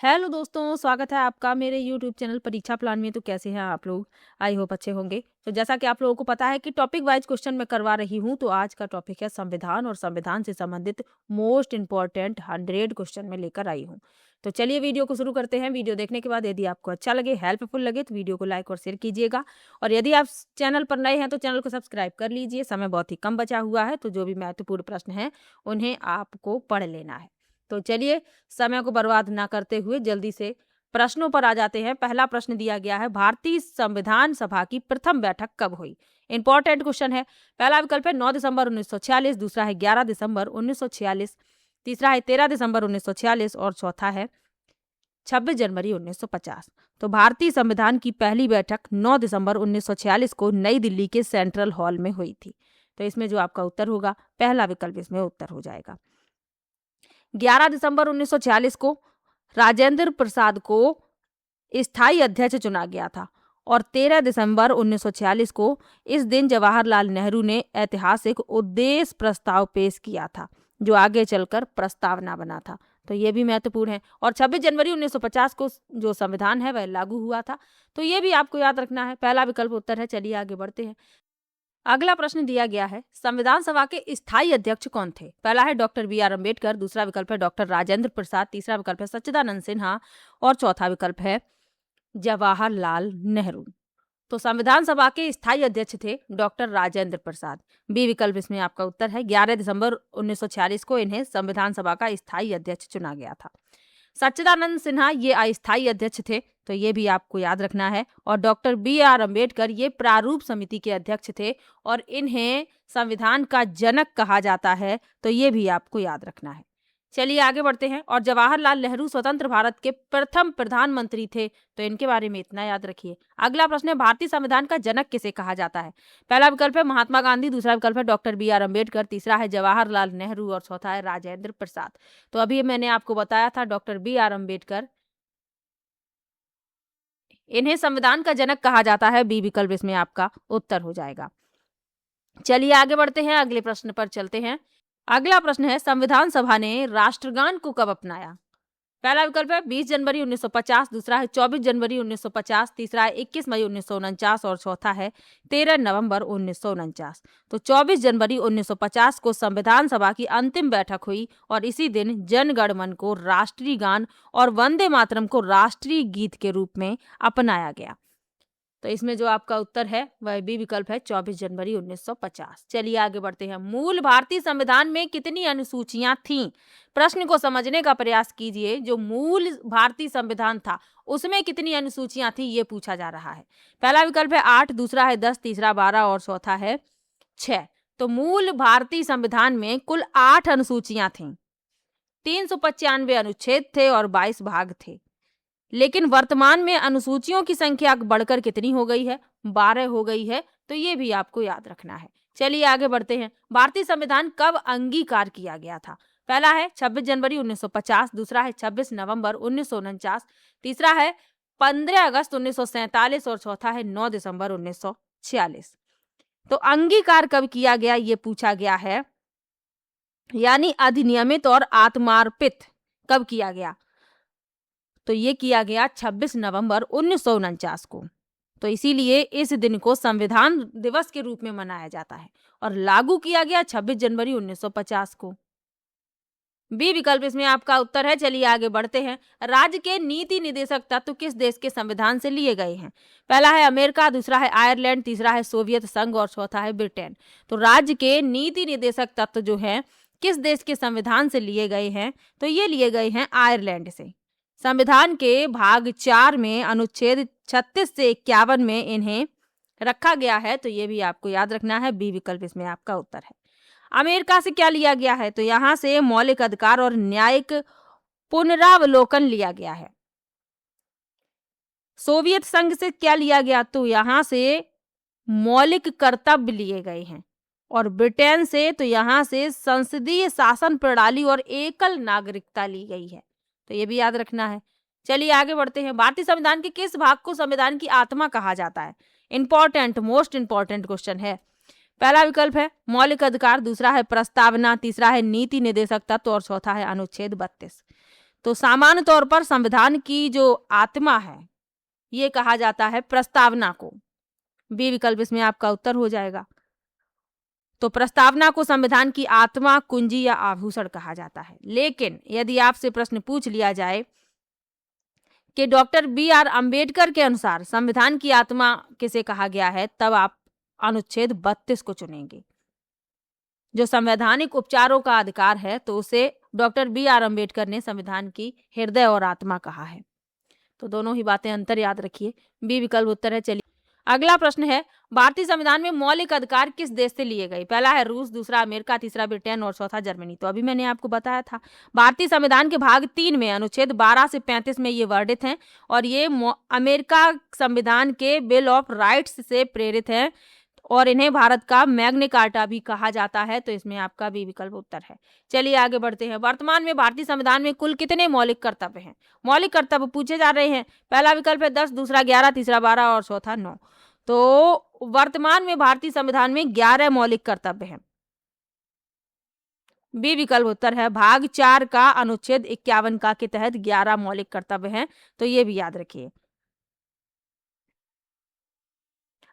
Hello दोस्तों, स्वागत है आपका मेरे यूट्यूब चैनल परीक्षा प्लान में। तो कैसे हैं आप लोग? आई होप अच्छे होंगे। तो जैसा कि आप लोगों को पता है कि टॉपिक वाइज क्वेश्चन मैं करवा रही हूं, तो आज का टॉपिक है संविधान और संविधान से संबंधित मोस्ट इंपॉर्टेंट 100 क्वेश्चन में लेकर आई हूं। तो चलिए वीडियो को शुरू करते हैं। वीडियो देखने के बाद यदि आपको अच्छा लगे, हेल्पफुल लगे, तो वीडियो को लाइक और शेयर कीजिएगा। और यदि आप चैनल पर नए हैं तो चैनल को सब्सक्राइब कर लीजिए। समय बहुत ही कम बचा हुआ है, तो जो भी महत्वपूर्ण प्रश्न है उन्हें आपको पढ़ लेना है। तो चलिए समय को बर्बाद ना करते हुए जल्दी से प्रश्नों पर आ जाते हैं। पहला प्रश्न दिया गया है, भारतीय संविधान सभा की प्रथम बैठक कब हुई? इंपॉर्टेंट क्वेश्चन है। पहला विकल्प है 9 दिसंबर 1946, दूसरा है 11 दिसंबर 1946, तीसरा है 13 दिसंबर 1946 और चौथा है 26 जनवरी 1950। तो भारतीय संविधान की पहली बैठक 9 दिसंबर 1946 को नई दिल्ली के सेंट्रल हॉल में हुई थी। तो इसमें जो आपका उत्तर होगा, पहला विकल्प इसमें उत्तर हो जाएगा। 11 दिसंबर 1946 को राजेंद्र प्रसाद को स्थायी अध्यक्ष चुना गया था और 13 दिसंबर 1946 को इस दिन जवाहरलाल नेहरू ने ऐतिहासिक उद्देश्य प्रस्ताव पेश किया था, जो आगे चलकर प्रस्तावना बना था। तो ये भी महत्वपूर्ण है। और 26 जनवरी 1950 को जो संविधान है वह लागू हुआ था। तो ये भी आपको याद रखना है। पहला विकल्प उत्तर है। चलिए आगे बढ़ते हैं। अगला प्रश्न दिया गया है, संविधान सभा के स्थायी अध्यक्ष कौन थे? पहला है डॉक्टर बी.आर. अम्बेडकर, दूसरा विकल्प है डॉक्टर राजेंद्र प्रसाद, तीसरा विकल्प है सच्चिदानंद सिन्हा और चौथा विकल्प है जवाहरलाल नेहरू। तो संविधान सभा के स्थायी अध्यक्ष थे डॉक्टर राजेंद्र प्रसाद। बी विकल्प इसमें आपका उत्तर है। 11 दिसंबर 1946 को इन्हें संविधान सभा का स्थायी अध्यक्ष चुना गया था। सच्चिदानंद सिन्हा ये अस्थायी अध्यक्ष थे, तो ये भी आपको याद रखना है। और डॉक्टर बी.आर. अम्बेडकर ये प्रारूप समिति के अध्यक्ष थे और इन्हें संविधान का जनक कहा जाता है, तो ये भी आपको याद रखना है। चलिए आगे बढ़ते हैं। और जवाहरलाल नेहरू स्वतंत्र भारत के प्रथम प्रधानमंत्री थे, तो इनके बारे में इतना याद रखिए। अगला प्रश्न है, भारतीय संविधान का जनक किसे कहा जाता है? पहला विकल्प है महात्मा गांधी, दूसरा विकल्प है डॉक्टर बी.आर. अम्बेडकर, तीसरा है जवाहरलाल नेहरू और चौथा है राजेंद्र प्रसाद। तो अभी मैंने आपको बताया था डॉक्टर बी.आर. अम्बेडकर, इन्हें संविधान का जनक कहा जाता है। बी विकल्प इसमें आपका उत्तर हो जाएगा। चलिए आगे बढ़ते हैं, अगले प्रश्न पर चलते हैं। अगला प्रश्न है, संविधान सभा ने राष्ट्रगान को कब अपनाया? पहला विकल्प है 20 जनवरी 1950, दूसरा है 24 जनवरी 1950, तीसरा है 21 मई 1949 और चौथा है 13 नवंबर 1949। तो 24 जनवरी 1950 को संविधान सभा की अंतिम बैठक हुई और इसी दिन जन गण मन को राष्ट्रीय गान और वंदे मातरम को राष्ट्रीय गीत के रूप में अपनाया गया। तो इसमें जो आपका उत्तर है वह बी विकल्प है, 24 जनवरी 1950। चलिए आगे बढ़ते हैं। मूल भारतीय संविधान में कितनी अनुसूचियां थीं? प्रश्न को समझने का प्रयास कीजिए। जो मूल भारतीय संविधान था उसमें कितनी अनुसूचियां थी, ये पूछा जा रहा है। पहला विकल्प है 8, दूसरा है 10, तीसरा 12 और चौथा है 6। तो मूल भारतीय संविधान में कुल 8 अनुसूचियां थीं, 395 अनुच्छेद थे और 22 भाग थे। लेकिन वर्तमान में अनुसूचियों की संख्या बढ़कर कितनी हो गई है? 12 हो गई है। तो ये भी आपको याद रखना है। चलिए आगे बढ़ते हैं। भारतीय संविधान कब अंगीकार किया गया था? पहला है 26 जनवरी 1950, दूसरा है 26 नवंबर 1949, तीसरा है 15 अगस्त 1947 और चौथा है 9 दिसंबर 1946। तो अंगीकार कब किया गया ये पूछा गया है, यानी अधिनियमित और आत्मार्पित कब किया गया? तो ये किया गया 26 नवंबर 1949 को। तो इसीलिए इस दिन को संविधान दिवस के रूप में मनाया जाता है और लागू किया गया 26 जनवरी 1950 को। बी विकल्प इसमें आपका उत्तर है। चलिए आगे बढ़ते हैं। राज्य के नीति निदेशक तत्व किस देश के संविधान से लिए गए हैं? पहला है अमेरिका, दूसरा है आयरलैंड, तीसरा है सोवियत संघ और चौथा है ब्रिटेन। तो राज्य के नीति निदेशक तत्व जो है किस देश के संविधान से लिए गए हैं? तो ये लिए गए हैं आयरलैंड से। संविधान के भाग 4 में अनुच्छेद 36 से 51 में इन्हें रखा गया है। तो ये भी आपको याद रखना है। बी विकल्प इसमें आपका उत्तर है। अमेरिका से क्या लिया गया है? तो यहाँ से मौलिक अधिकार और न्यायिक पुनरावलोकन लिया गया है। सोवियत संघ से क्या लिया गया? तो यहाँ से मौलिक कर्तव्य लिए गए हैं। और ब्रिटेन से तो यहाँ से संसदीय शासन प्रणाली और एकल नागरिकता ली गई है। तो ये भी याद रखना है। चलिए आगे बढ़ते हैं। भारतीय संविधान के किस भाग को संविधान की आत्मा कहा जाता है? इंपॉर्टेंट, मोस्ट इंपॉर्टेंट क्वेश्चन है। पहला विकल्प है मौलिक अधिकार, दूसरा है प्रस्तावना, तीसरा है नीति निदेशक तत्व और चौथा है अनुच्छेद 32। तो सामान्य तौर पर संविधान की जो आत्मा है ये कहा जाता है प्रस्तावना को। बी विकल्प इसमें आपका उत्तर हो जाएगा। तो प्रस्तावना को संविधान की आत्मा, कुंजी या आभूषण कहा जाता है। लेकिन यदि आपसे प्रश्न पूछ लिया जाए कि डॉक्टर बी.आर. अंबेडकर के अनुसार संविधान की आत्मा किसे कहा गया है, तब आप अनुच्छेद 32 को चुनेंगे। जो संवैधानिक उपचारों का अधिकार है तो उसे डॉक्टर बी.आर. अंबेडकर ने संविधान की हृदय और आत्मा कहा है। तो दोनों ही बातें अंतर याद रखिए। बी विकल्प उत्तर है। चलिए अगला प्रश्न है, भारतीय संविधान में मौलिक अधिकार किस देश से लिए गए? पहला है रूस, दूसरा अमेरिका, तीसरा ब्रिटेन और चौथा जर्मनी। तो अभी मैंने आपको बताया था भारतीय संविधान के भाग 3 में अनुच्छेद 12 से 35 में ये वर्णित हैं और ये अमेरिका संविधान के बिल ऑफ राइट्स से प्रेरित हैं और इन्हें भारत का मैग्ना कार्टा भी कहा जाता है। तो इसमें आपका बी विकल्प उत्तर है। चलिए आगे बढ़ते हैं। वर्तमान में भारतीय संविधान में कुल कितने मौलिक कर्तव्य हैं? मौलिक कर्तव्य पूछे जा रहे हैं। पहला विकल्प है 10, दूसरा 11, तीसरा 12 और चौथा 9। तो वर्तमान में भारतीय संविधान में 11 मौलिक कर्तव्य हैं। बी विकल्प उत्तर है। भाग 4 का अनुच्छेद 51 का के तहत 11 मौलिक कर्तव्य हैं। तो ये भी याद रखिए।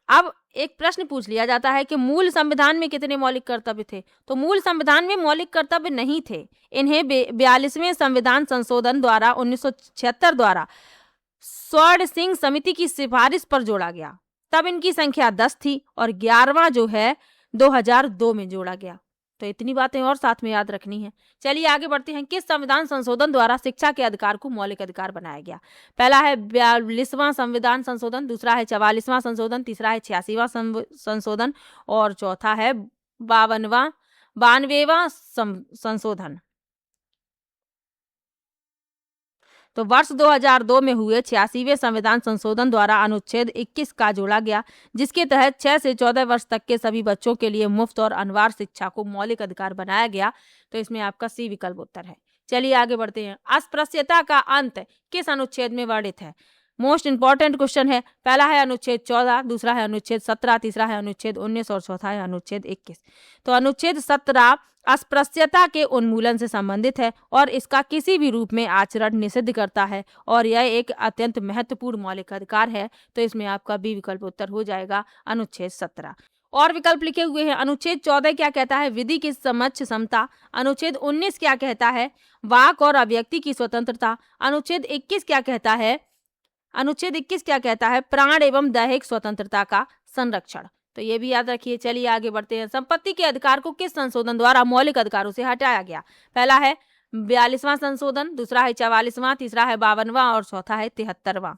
अब एक प्रश्न पूछ लिया जाता है कि मूल संविधान में कितने मौलिक कर्तव्य थे? तो मूल संविधान में मौलिक कर्तव्य नहीं थे। इन्हें 42वें संविधान संशोधन द्वारा 1976 द्वारा स्वर्ण सिंह समिति की सिफारिश पर जोड़ा गया। तब इनकी संख्या 10 थी और 11वां जो है 2002 में जोड़ा गया। तो इतनी बातें और साथ में याद रखनी है। चलिए आगे बढ़ते हैं। किस संविधान संशोधन द्वारा शिक्षा के अधिकार को मौलिक अधिकार बनाया गया? पहला है 42वां संविधान संशोधन, दूसरा है 44वां संशोधन, तीसरा है 86वां संशोधन और चौथा है 92वां संशोधन। तो वर्ष 2002 में हुए 86वें संविधान संशोधन द्वारा अनुच्छेद 21 का जोड़ा गया, जिसके तहत 6 से 14 वर्ष तक के सभी बच्चों के लिए मुफ्त और अनिवार्य शिक्षा को मौलिक अधिकार बनाया गया। तो इसमें आपका सी विकल्प उत्तर है। चलिए आगे बढ़ते हैं। अस्पृश्यता का अंत किस अनुच्छेद में वर्णित है? मोस्ट इंपॉर्टेंट क्वेश्चन है। पहला है अनुच्छेद 14, दूसरा है अनुच्छेद 17, तीसरा है अनुच्छेद 19 और चौथा है अनुच्छेद 21। तो अनुच्छेद 17 अस्पृश्यता के उन्मूलन से संबंधित है और इसका किसी भी रूप में आचरण निषिद्ध करता है और यह एक अत्यंत महत्वपूर्ण मौलिक अधिकार है। तो इसमें आपका बी विकल्प उत्तर हो जाएगा, अनुच्छेद 17। और विकल्प लिखे हुए हैं। अनुच्छेद 14 क्या कहता है? विधि की समक्ष समता। अनुच्छेद 19 क्या कहता है? वाक और अभिव्यक्ति की स्वतंत्रता। अनुच्छेद 21 क्या कहता है? अनुच्छेद 21 क्या कहता है? प्राण एवं दैहिक स्वतंत्रता का संरक्षण। तो ये भी याद रखिए। चलिए आगे बढ़ते हैं। संपत्ति के अधिकार को किस संशोधन द्वारा मौलिक अधिकारों से हटाया गया? पहला है 42वां संशोधन, दूसरा है 44वां, तीसरा है 52वां और चौथा है 73वां।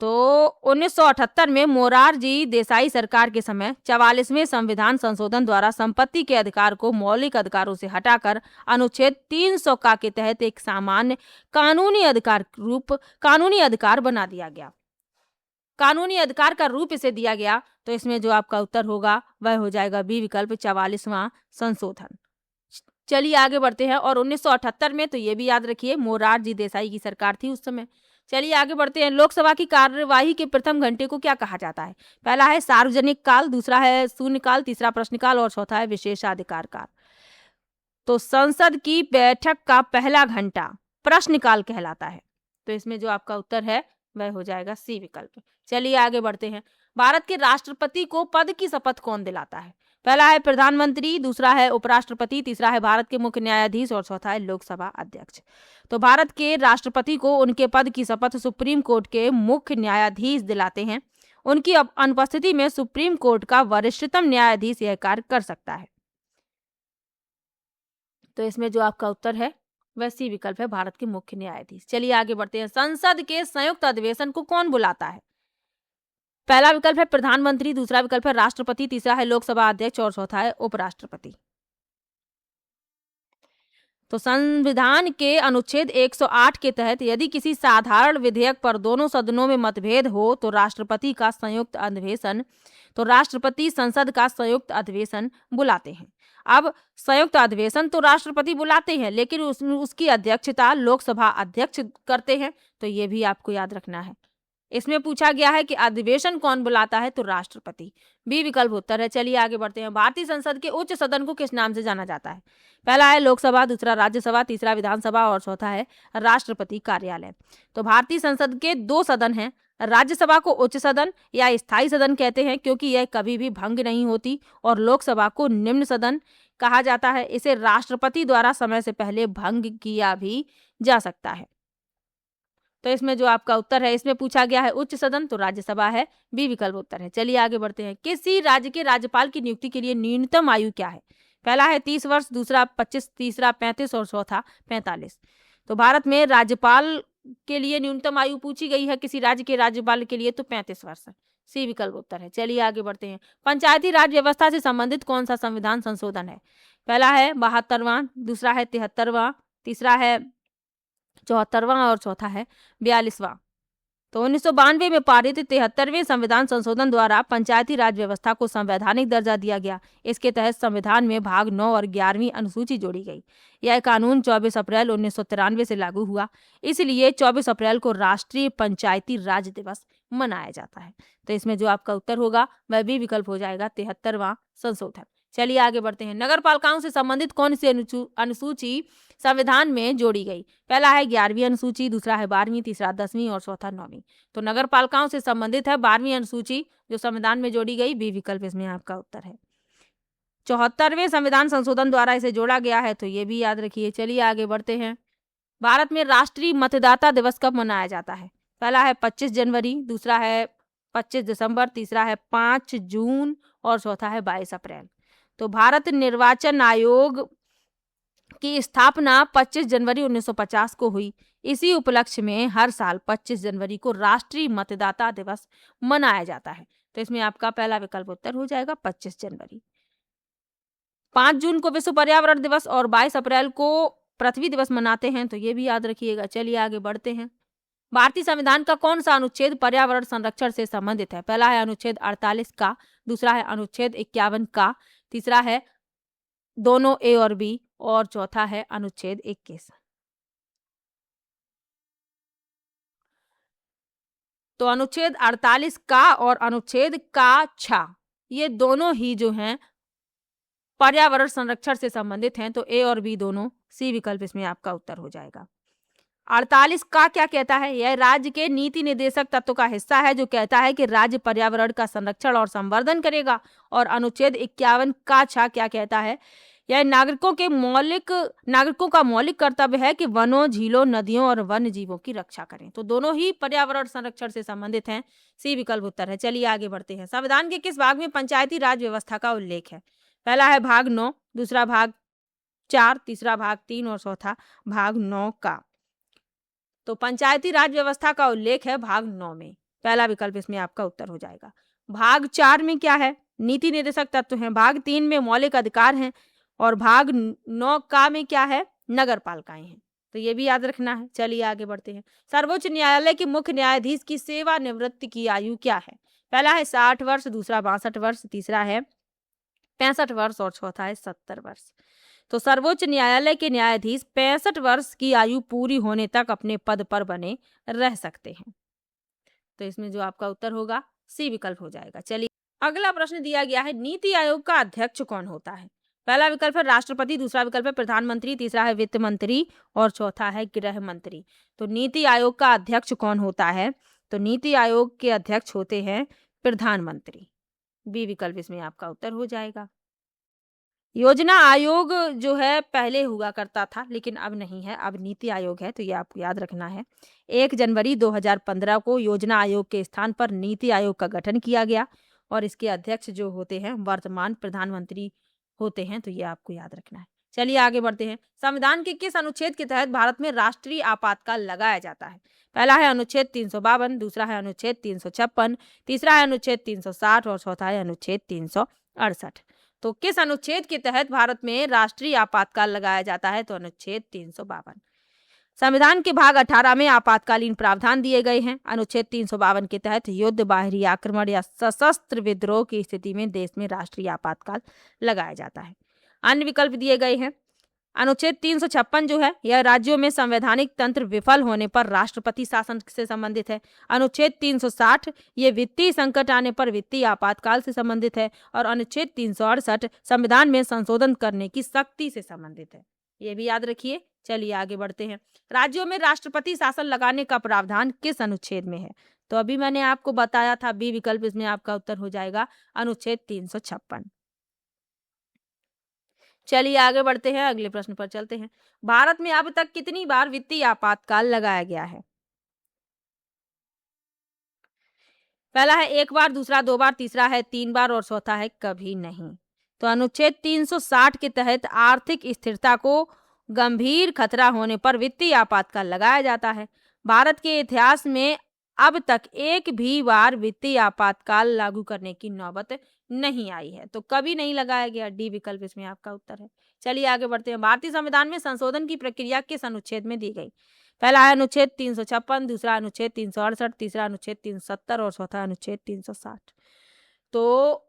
तो 1978 में मोरारजी देसाई सरकार के समय 44वें संविधान संशोधन द्वारा संपत्ति के अधिकार को मौलिक अधिकारों से हटाकर अनुच्छेद 300 का के तहत एक सामान्य कानूनी अधिकार बना दिया गया। कानूनी अधिकार का रूप इसे दिया गया। तो इसमें जो आपका उत्तर होगा वह हो जाएगा बी विकल्प 44वां संशोधन। चलिए आगे बढ़ते हैं। और 1978 में, तो ये भी याद रखिए, मोरारजी देसाई की सरकार थी उस समय। चलिए आगे बढ़ते हैं। लोकसभा की कार्यवाही के प्रथम घंटे को क्या कहा जाता है? पहला है सार्वजनिक काल, दूसरा है शून्यकाल, तीसरा प्रश्नकाल और चौथा है विशेषाधिकार काल। तो संसद की बैठक का पहला घंटा प्रश्नकाल कहलाता है। तो इसमें जो आपका उत्तर है वह हो जाएगा सी विकल्प। चलिए आगे बढ़ते हैं। भारत के राष्ट्रपति को पद की शपथ कौन दिलाता है? पहला है प्रधानमंत्री, दूसरा है उपराष्ट्रपति, तीसरा है भारत के मुख्य न्यायाधीश और चौथा है लोकसभा अध्यक्ष। तो भारत के राष्ट्रपति को उनके पद की शपथ सुप्रीम कोर्ट के मुख्य न्यायाधीश दिलाते हैं। उनकी अनुपस्थिति में सुप्रीम कोर्ट का वरिष्ठतम न्यायाधीश यह कार्य कर सकता है। तो इसमें जो आपका उत्तर है वह सी विकल्प है, भारत के मुख्य न्यायाधीश। चलिए आगे बढ़ते हैं। संसद के संयुक्त अधिवेशन को कौन बुलाता है? पहला विकल्प है प्रधानमंत्री, दूसरा विकल्प है राष्ट्रपति, तीसरा है लोकसभा अध्यक्ष और चौथा है उपराष्ट्रपति। तो संविधान के अनुच्छेद 108 के तहत यदि किसी साधारण विधेयक पर दोनों सदनों में मतभेद हो तो राष्ट्रपति संसद का संयुक्त अधिवेशन बुलाते हैं। अब संयुक्त अधिवेशन तो राष्ट्रपति बुलाते हैं, लेकिन उसकी अध्यक्षता लोकसभा अध्यक्ष करते हैं। तो ये भी आपको याद रखना है। इसमें पूछा गया है कि अधिवेशन कौन बुलाता है, तो राष्ट्रपति। बी विकल्प उत्तर है। चलिए आगे बढ़ते हैं। भारतीय संसद के उच्च सदन को किस नाम से जाना जाता है? पहला है लोकसभा, दूसरा राज्यसभा, तीसरा विधानसभा और चौथा है राष्ट्रपति कार्यालय। तो भारतीय संसद के दो सदन हैं। राज्यसभा को उच्च सदन या स्थायी सदन कहते हैं क्योंकि यह कभी भी भंग नहीं होती, और लोकसभा को निम्न सदन कहा जाता है। इसे राष्ट्रपति द्वारा समय से पहले भंग किया भी जा सकता है। तो इसमें जो आपका उत्तर है, इसमें पूछा गया है उच्च सदन, तो राज्यसभा है। बी विकल्प उत्तर है। चलिए आगे बढ़ते हैं। किसी राज्य के राज्यपाल की नियुक्ति के लिए न्यूनतम आयु क्या है? पहला है 30 वर्ष, दूसरा 25, तीसरा 35 और चौथा 45। तो भारत में राज्यपाल के लिए न्यूनतम आयु पूछी गई है किसी राज्य के राज्यपाल के लिए, तो 35 वर्ष है। सी विकल्प उत्तर है। चलिए आगे बढ़ते हैं। पंचायती राज व्यवस्था से संबंधित कौन सा संविधान संशोधन है? पहला है 72वां, दूसरा है 73वां, तीसरा है 74वां और चौथा है 42वां। तो 1992 में पारित 73वें संविधान संशोधन द्वारा पंचायती राज व्यवस्था को संवैधानिक दर्जा दिया गया। इसके तहत संविधान में भाग 9 और 11वीं अनुसूची जोड़ी गई। यह कानून 24 अप्रैल 1993 से लागू हुआ। इसलिए 24 अप्रैल को राष्ट्रीय पंचायती राज दिवस मनाया जाता है। तो इसमें जो आपका उत्तर होगा वह भी विकल्प हो जाएगा 73वां संशोधन। चलिए आगे बढ़ते हैं। नगर पालिकाओं से संबंधित कौन सी अनुसूची संविधान में जोड़ी गई? पहला है 11वीं अनुसूची, दूसरा है 12वीं, तीसरा 10वीं और चौथा 9वीं। तो नगर पालिकाओं से संबंधित है 12वीं अनुसूची जो संविधान में जोड़ी गई। बी विकल्प इसमें आपका उत्तर है। 74वें संविधान संशोधन द्वारा इसे जोड़ा गया है, तो ये भी याद रखिए। चलिए आगे बढ़ते हैं। भारत में राष्ट्रीय मतदाता दिवस कब मनाया जाता है? पहला है 25 जनवरी, दूसरा है 25 दिसंबर, तीसरा है 5 जून और चौथा है 22 अप्रैल। तो भारत निर्वाचन आयोग की स्थापना 25 जनवरी 1950 को हुई। इसी उपलक्ष्य में हर साल 25 जनवरी को राष्ट्रीय मतदाता दिवस मनाया जाता है। तो इसमें आपका पहला विकल्प उत्तर हो जाएगा 25 जनवरी। 5 जून को विश्व पर्यावरण दिवस और 22 अप्रैल को पृथ्वी दिवस मनाते हैं, तो ये भी याद रखिएगा। चलिए आगे बढ़ते हैं। भारतीय संविधान का कौन सा अनुच्छेद पर्यावरण संरक्षण से संबंधित है? पहला है अनुच्छेद 48 का, दूसरा है अनुच्छेद 51 का, तीसरा है दोनों ए और बी और चौथा है अनुच्छेद 21। तो अनुच्छेद 48 का और अनुच्छेद का छा, ये दोनों ही जो हैं पर्यावरण संरक्षण से संबंधित हैं। तो ए और बी दोनों। सी विकल्प इसमें आपका उत्तर हो जाएगा। 48 का क्या कहता है? यह राज्य के नीति निर्देशक तत्व का हिस्सा है जो कहता है कि राज्य पर्यावरण का संरक्षण और संवर्धन करेगा। और अनुच्छेद 51 का छा क्या कहता है? यह नागरिकों का मौलिक कर्तव्य है कि वनों, झीलों, नदियों और वन्य जीवों की रक्षा करें। तो दोनों ही पर्यावरण संरक्षण से संबंधित हैं। सी विकल्प उत्तर है। चलिए आगे बढ़ते हैं। संविधान के किस भाग में पंचायती राज व्यवस्था का उल्लेख है? पहला है भाग 9, दूसरा भाग 4, तीसरा भाग 3 और चौथा भाग 9 का। तो पंचायती राज व्यवस्था का उल्लेख है भाग 9 में। पहला विकल्प इसमें आपका उत्तर हो जाएगा। भाग 4 में क्या है? नीति निर्देशक तत्व हैं। भाग 3 में मौलिक अधिकार हैं और भाग 9 का में क्या है? नगर पालिकाएं हैं। तो ये भी याद रखना है। चलिए आगे बढ़ते हैं। सर्वोच्च न्यायालय के मुख्य न्यायाधीश की सेवानिवृत्ति की आयु क्या है? पहला है 60 वर्ष, दूसरा 62 वर्ष, तीसरा है 65 वर्ष और चौथा है 70 वर्ष। तो सर्वोच्च न्यायालय के न्यायाधीश 65 वर्ष की आयु पूरी होने तक अपने पद पर बने रह सकते हैं। तो इसमें जो आपका उत्तर होगा सी विकल्प हो जाएगा। चलिए अगला प्रश्न दिया गया है, नीति आयोग का अध्यक्ष कौन होता है? पहला विकल्प है राष्ट्रपति, दूसरा विकल्प है प्रधानमंत्री, तीसरा है वित्त मंत्री और चौथा है गृह मंत्री। तो नीति आयोग का अध्यक्ष कौन होता है? तो नीति आयोग के अध्यक्ष होते हैं प्रधानमंत्री। बी विकल्प इसमें आपका उत्तर हो जाएगा। योजना आयोग जो है पहले हुआ करता था लेकिन अब नहीं है, अब नीति आयोग है। तो ये आपको याद रखना है। 1 जनवरी 2015 को योजना आयोग के स्थान पर नीति आयोग का गठन किया गया और इसके अध्यक्ष जो होते हैं वर्तमान प्रधानमंत्री होते हैं। तो ये आपको याद रखना है। चलिए आगे बढ़ते हैं। संविधान के किस अनुच्छेद के तहत भारत में राष्ट्रीय आपातकाल लगाया जाता है? पहला है अनुच्छेद 352, दूसरा है अनुच्छेद 356, तीसरा है अनुच्छेद 360 और चौथा है अनुच्छेद 368। तो किस अनुच्छेद के तहत भारत में राष्ट्रीय आपातकाल लगाया जाता है? तो अनुच्छेद 352। संविधान के भाग 18 में आपातकालीन प्रावधान दिए गए हैं। अनुच्छेद 352 के तहत युद्ध, बाहरी आक्रमण या सशस्त्र विद्रोह की स्थिति में देश में राष्ट्रीय आपातकाल लगाया जाता है। अन्य विकल्प दिए गए हैं। अनुच्छेद 356 जो है यह राज्यों में संवैधानिक तंत्र विफल होने पर राष्ट्रपति शासन से संबंधित है। अनुच्छेद 360 ये वित्तीय संकट आने पर वित्तीय आपातकाल से संबंधित है। और अनुच्छेद 368 संविधान में संशोधन करने की शक्ति से संबंधित है। ये भी याद रखिए। चलिए आगे बढ़ते हैं। राज्यों में राष्ट्रपति शासन लगाने का प्रावधान किस अनुच्छेद में है? तो अभी मैंने आपको बताया था, बी विकल्प इसमें आपका उत्तर हो जाएगा अनुच्छेद 356। चलिए आगे बढ़ते हैं, अगले प्रश्न पर चलते हैं। भारत में अब तक कितनी बार वित्तीय आपातकाल लगाया गया है? पहला है 1 बार, दूसरा 2 बार, तीसरा है 3 बार और चौथा है कभी नहीं। तो अनुच्छेद 360 के तहत आर्थिक स्थिरता को गंभीर खतरा होने पर वित्तीय आपातकाल लगाया जाता है। भारत के इतिहास में अब तक एक भी बार वित्तीय आपातकाल लागू करने की नौबत नहीं आई है, तो कभी नहीं लगाया गया। डी विकल्प इसमें आपका उत्तर है। चलिए आगे बढ़ते हैं। भारतीय संविधान में संशोधन की प्रक्रिया किस अनुच्छेद में दी गई? पहला है अनुच्छेद 356, दूसरा अनुच्छेद 368, तीसरा अनुच्छेद 370 और चौथा अनुच्छेद 360। तो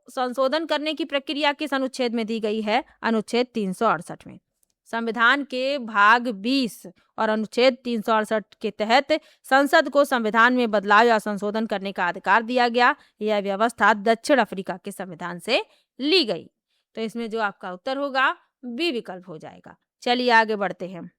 संशोधन करने की प्रक्रिया किस अनुच्छेद में दी गई है? अनुच्छेद 368 में। संविधान के भाग 20 और अनुच्छेद 368 के तहत संसद को संविधान में बदलाव या संशोधन करने का अधिकार दिया गया। यह व्यवस्था दक्षिण अफ्रीका के संविधान से ली गई। तो इसमें जो आपका उत्तर होगा बी विकल्प हो जाएगा। चलिए आगे बढ़ते हैं।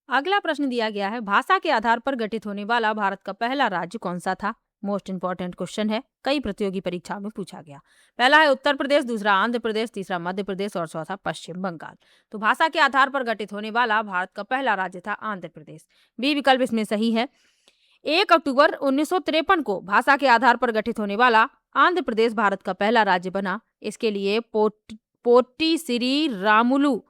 अगला प्रश्न दिया गया है, भाषा के आधार पर गठित होने वाला भारत का पहला राज्य कौन सा था? मोस्ट इंपॉर्टेंट क्वेश्चन है, कई प्रतियोगी परीक्षाओं में पूछा गया। पहला है उत्तर प्रदेश, दूसरा आंध्र प्रदेश, तीसरा मध्य प्रदेश और चौथा पश्चिम बंगाल। तो भाषा के आधार पर गठित होने वाला भारत का पहला राज्य था आंध्र प्रदेश। बी विकल्प इसमें सही है। 1 अक्टूबर 1953 को भाषा के आधार पर गठित होने वाला आंध्र प्रदेश भारत का पहला राज्य बना। इसके लिए पोट्टी श्री रामुलु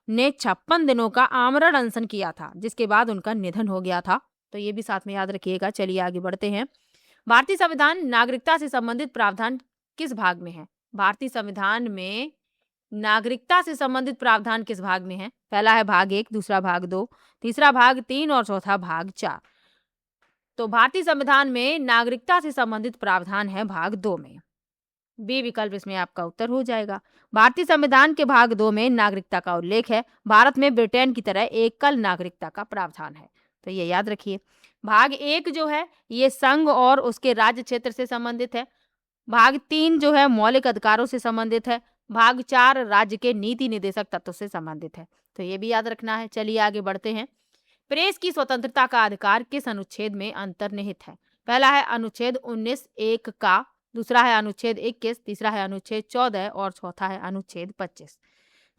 ने 56 दिनों का आमरण अनशन किया था, जिसके बाद उनका निधन हो गया था। तो ये भी साथ में याद रखिएगा। चलिए आगे बढ़ते हैं। भारतीय संविधान नागरिकता से संबंधित प्रावधान किस भाग में है? भारतीय संविधान में नागरिकता से संबंधित प्रावधान किस भाग में है? पहला है भाग 1, दूसरा भाग 2, तीसरा भाग 3 और चौथा भाग 4। तो भारतीय संविधान में नागरिकता से संबंधित प्रावधान है भाग 2 में। बी विकल्प इसमें आपका उत्तर हो जाएगा। भारतीय संविधान के भाग 2 में नागरिकता का उल्लेख है। भारत में ब्रिटेन की तरह एकल नागरिकता का प्रावधान है, तो ये याद रखिए। भाग 1 जो है ये संघ और उसके राज्य क्षेत्र से संबंधित है। भाग 3 जो है मौलिक अधिकारों से संबंधित है। भाग 4 राज्य के नीति निर्देशक तत्वों से संबंधित है, तो ये भी याद रखना है। चलिए आगे बढ़ते हैं। प्रेस की स्वतंत्रता का अधिकार किस अनुच्छेद में अंतर्निहित है? पहला है अनुच्छेद 19(1) का, दूसरा है अनुच्छेद 21, तीसरा है अनुच्छेद 14 और चौथा है अनुच्छेद 25।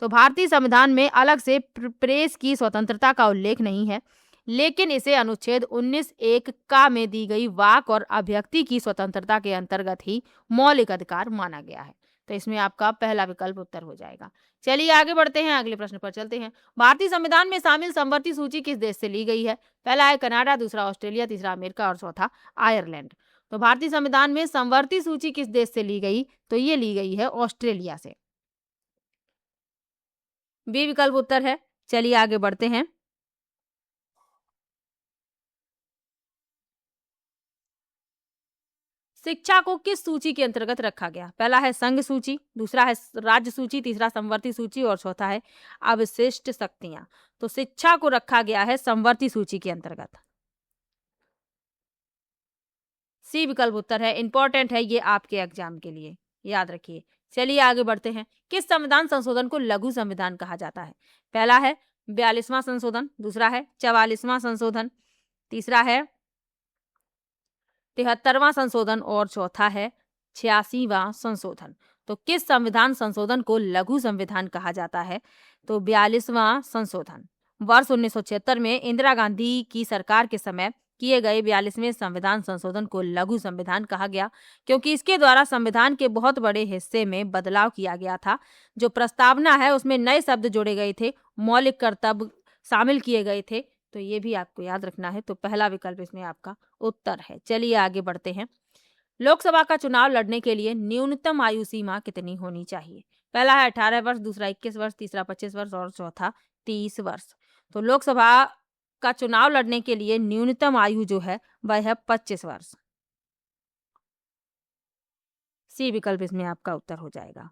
तो भारतीय संविधान में अलग से प्रेस की स्वतंत्रता का उल्लेख नहीं है, लेकिन इसे अनुच्छेद 19(1) का में दी गई वाक और अभिव्यक्ति की स्वतंत्रता के अंतर्गत ही मौलिक अधिकार माना गया है। तो इसमें आपका पहला विकल्प उत्तर हो जाएगा। चलिए आगे बढ़ते हैं, अगले प्रश्न पर चलते हैं। भारतीय संविधान में शामिल समवर्ती सूची किस देश से ली गई है? पहला है कनाडा, दूसरा ऑस्ट्रेलिया, तीसरा अमेरिका और चौथा आयरलैंड। तो भारतीय संविधान में समवर्ती सूची किस देश से ली गई? तो ये ली गई है ऑस्ट्रेलिया से। बी विकल्प उत्तर है। चलिए आगे बढ़ते हैं। शिक्षा को किस सूची के अंतर्गत रखा गया? पहला है संघ सूची, दूसरा है राज्य सूची, तीसरा समवर्ती सूची और चौथा है अवशिष्ट शक्तियां। तो शिक्षा को रखा गया है समवर्ती सूची के अंतर्गत। सी विकल्प उत्तर है। इंपॉर्टेंट है ये आपके एग्जाम के लिए, याद रखिए। चलिए आगे बढ़ते हैं। किस संविधान संशोधन को लघु संविधान कहा जाता है? पहला है 42वां संशोधन, दूसरा है 44वां संशोधन, तीसरा है 73वां संशोधन और चौथा है 86वां संशोधन। तो किस संविधान संशोधन को लघु संविधान कहा जाता है? तो 42वां संशोधन। वर्ष 1976 में इंदिरा गांधी की सरकार के समय किए गए 42वें संविधान संशोधन को लघु संविधान कहा गया, क्योंकि इसके द्वारा संविधान के बहुत बड़े हिस्से में बदलाव किया गया था। जो प्रस्तावना है उसमें नए शब्द जोड़े गए थे, मौलिक कर्तव्य शामिल किए गए थे। तो ये भी आपको याद रखना है। तो पहला विकल्प इसमें आपका उत्तर है। चलिए आगे बढ़ते हैं। लोकसभा का चुनाव लड़ने के लिए न्यूनतम आयु सीमा कितनी होनी चाहिए? पहला है 18 वर्ष, दूसरा 21 वर्ष, तीसरा 25 वर्ष और चौथा 30 वर्ष। तो लोकसभा का चुनाव लड़ने के लिए न्यूनतम आयु जो है वह है 25 वर्ष। सी विकल्प इसमें आपका उत्तर हो जाएगा।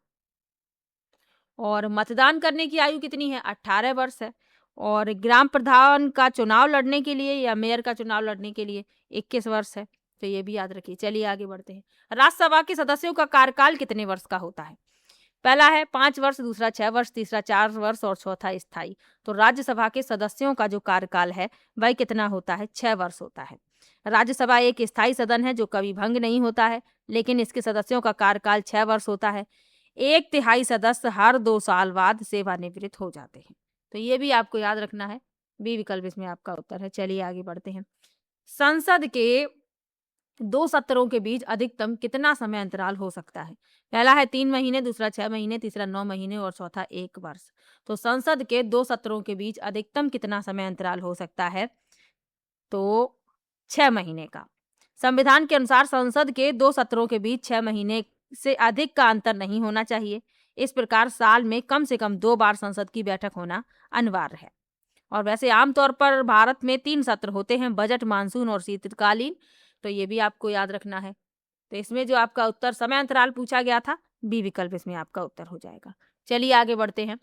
और मतदान करने की आयु कितनी है? 18 वर्ष है। और ग्राम प्रधान का चुनाव लड़ने के लिए या मेयर का चुनाव लड़ने के लिए 21 वर्ष है। तो ये भी याद रखिए। चलिए आगे बढ़ते हैं। राज्यसभा के सदस्यों का कार्यकाल कितने वर्ष का होता है? पहला है 5 वर्ष, दूसरा 6 वर्ष, तीसरा 4 वर्ष और चौथा स्थायी। तो राज्यसभा के सदस्यों का जो कार्यकाल है वह कितना होता है? 6 वर्ष होता है। राज्यसभा एक स्थायी सदन है जो कभी भंग नहीं होता है, लेकिन इसके सदस्यों का कार्यकाल 6 वर्ष होता है। 1/3 सदस्य हर 2 साल बाद सेवानिवृत्त हो जाते हैं। तो ये भी आपको याद रखना है। बी विकल्प इसमें आपका उत्तर है। चलिए आगे बढ़ते हैं। संसद के 2 सत्रों के बीच अधिकतम कितना समय अंतराल हो सकता है? पहला है 3 महीने, दूसरा 6 महीने, तीसरा 9 महीने और चौथा 1 वर्ष। तो संसद के 2 सत्रों के बीच अधिकतम कितना समय अंतराल हो सकता है? तो 6 महीने का। संविधान के अनुसार संसद के 2 सत्रों के बीच 6 महीने से अधिक का अंतर नहीं होना चाहिए। इस प्रकार साल में कम से कम 2 बार संसद की बैठक होना अनिवार्य है। और वैसे आमतौर पर भारत में 3 सत्र होते हैं, बजट, मानसून और शीतकालीन। तो ये भी आपको याद रखना है। तो इसमें जो आपका उत्तर समय अंतराल पूछा गया था, बी विकल्प इसमें आपका उत्तर हो जाएगा। चलिए आगे बढ़ते हैं।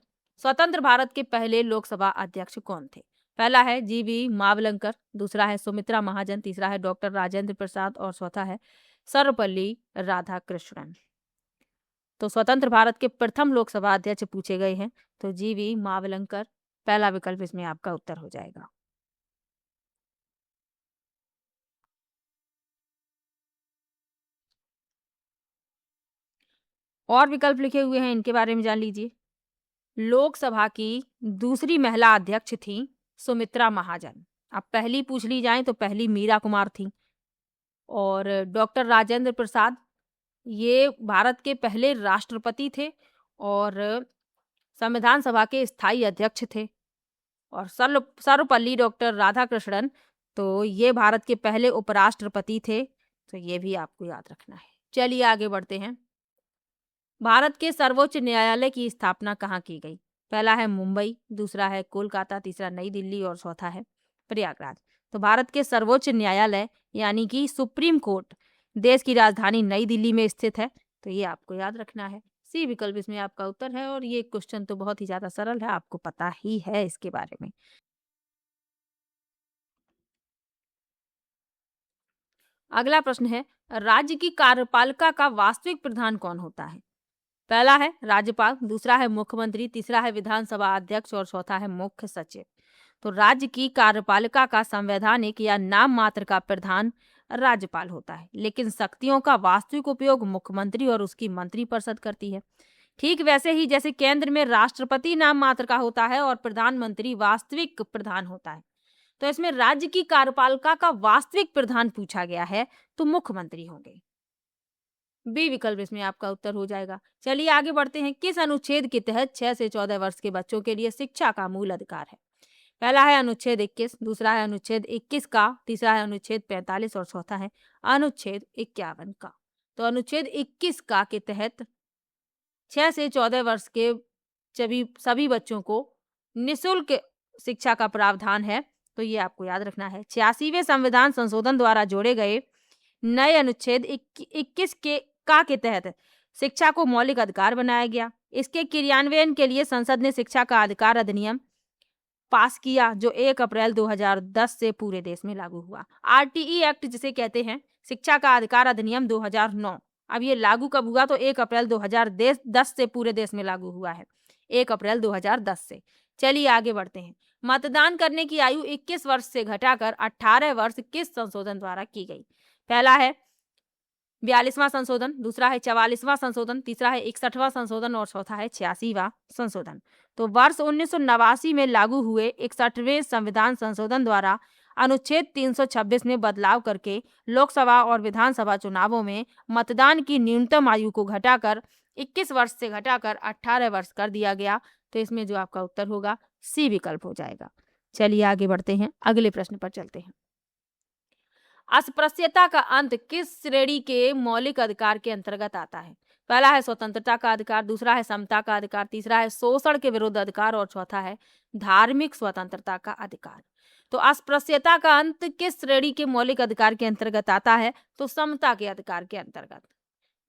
स्वतंत्र भारत के पहले लोकसभा अध्यक्ष कौन थे? पहला है जीवी मावलंकर, दूसरा है सुमित्रा महाजन, तीसरा है डॉक्टर राजेंद्र प्रसाद और चौथा है सर्वपल्ली राधाकृष्णन। तो स्वतंत्र भारत के प्रथम लोकसभा अध्यक्ष पूछे गए हैं, तो जीवी मावलंकर पहला विकल्प इसमें आपका उत्तर हो जाएगा। और विकल्प लिखे हुए हैं, इनके बारे में जान लीजिए। लोकसभा की दूसरी महिला अध्यक्ष थी सुमित्रा महाजन। अब पहली पूछ ली जाए तो पहली मीरा कुमार थी। और डॉक्टर राजेंद्र प्रसाद ये भारत के पहले राष्ट्रपति थे और संविधान सभा के स्थायी अध्यक्ष थे। और सर्वपल्ली डॉक्टर राधाकृष्णन तो ये भारत के पहले उपराष्ट्रपति थे। तो ये भी आपको याद रखना है। चलिए आगे बढ़ते हैं। भारत के सर्वोच्च न्यायालय की स्थापना कहाँ की गई? पहला है मुंबई, दूसरा है कोलकाता, तीसरा नई दिल्ली और चौथा है प्रयागराज। तो भारत के सर्वोच्च न्यायालय यानी कि सुप्रीम कोर्ट देश की राजधानी नई दिल्ली में स्थित है। तो ये आपको याद रखना है। सी विकल्प इसमें आपका उत्तर है। और ये क्वेश्चन तो बहुत ही ज्यादा सरल है, आपको पता ही है इसके बारे में। अगला प्रश्न है, राज्य की कार्यपालिका का वास्तविक प्रधान कौन होता है? पहला है राज्यपाल, दूसरा है मुख्यमंत्री, तीसरा है विधानसभा अध्यक्ष और चौथा है मुख्य सचिव। तो राज्य की कार्यपालिका का संवैधानिक या नाम मात्र का प्रधान राज्यपाल होता है, लेकिन शक्तियों का वास्तविक उपयोग मुख्यमंत्री और उसकी मंत्रिपरिषद करती है। ठीक वैसे ही जैसे केंद्र में राष्ट्रपति नाम मात्र का होता है और प्रधानमंत्री वास्तविक प्रधान होता है। तो इसमें राज्य की कार्यपालिका का वास्तविक प्रधान पूछा गया है तो मुख्यमंत्री होंगे। बी विकल्प इसमें आपका उत्तर हो जाएगा। चलिए आगे बढ़ते हैं। किस अनुच्छेद के तहत 6 से 14 वर्ष के बच्चों के लिए शिक्षा का मूल अधिकार है? पहला है अनुच्छेद 21, दूसरा है अनुच्छेद 21 का, तीसरा है अनुच्छेद 45 और चौथा है अनुच्छेद 51 का। तो अनुच्छेद 21 का के तहत 6 से 14 वर्ष के सभी बच्चों को निःशुल्क शिक्षा का प्रावधान है। तो ये आपको याद रखना है। 86वें संविधान संशोधन द्वारा जोड़े गए नए अनुच्छेद 21 के तहत शिक्षा को मौलिक अधिकार बनाया गया। इसके क्रियान्वयन के लिए संसद ने शिक्षा का अधिकार अधिनियम पास किया जो 1 अप्रैल 2010 से पूरे देश में लागू हुआ। आरटीई एक्ट जिसे कहते हैं, शिक्षा का अधिकार अधिनियम 2009। अब ये लागू कब हुआ? तो 1 अप्रैल 2010 से पूरे देश में लागू हुआ है, 1 अप्रैल 2010 से। चलिए आगे बढ़ते हैं। मतदान करने की आयु 21 वर्ष से घटाकर 18 वर्ष किस संशोधन द्वारा की गई? पहला है 42वां संशोधन, दूसरा है 44वां संशोधन, तीसरा है 61वां संशोधन और चौथा है 86वां संशोधन। तो वर्ष 1989 में लागू हुए 61वें संविधान संशोधन द्वारा अनुच्छेद 326 में बदलाव करके लोकसभा और विधानसभा चुनावों में मतदान की न्यूनतम आयु को घटाकर 21 वर्ष से घटाकर 18 वर्ष कर दिया गया। तो इसमें जो आपका उत्तर होगा सी विकल्प हो जाएगा। चलिए आगे बढ़ते हैं, अगले प्रश्न पर चलते हैं। अस्पृश्यता का अंत किस श्रेणी के मौलिक अधिकार के अंतर्गत आता है? पहला है स्वतंत्रता का अधिकार, दूसरा है समता का अधिकार, तीसरा है शोषण के विरुद्ध अधिकार और चौथा है धार्मिक स्वतंत्रता का अधिकार। तो अस्पृश्यता का अंत किस श्रेणी के मौलिक अधिकार के अंतर्गत आता है? तो समता के अधिकार के अंतर्गत।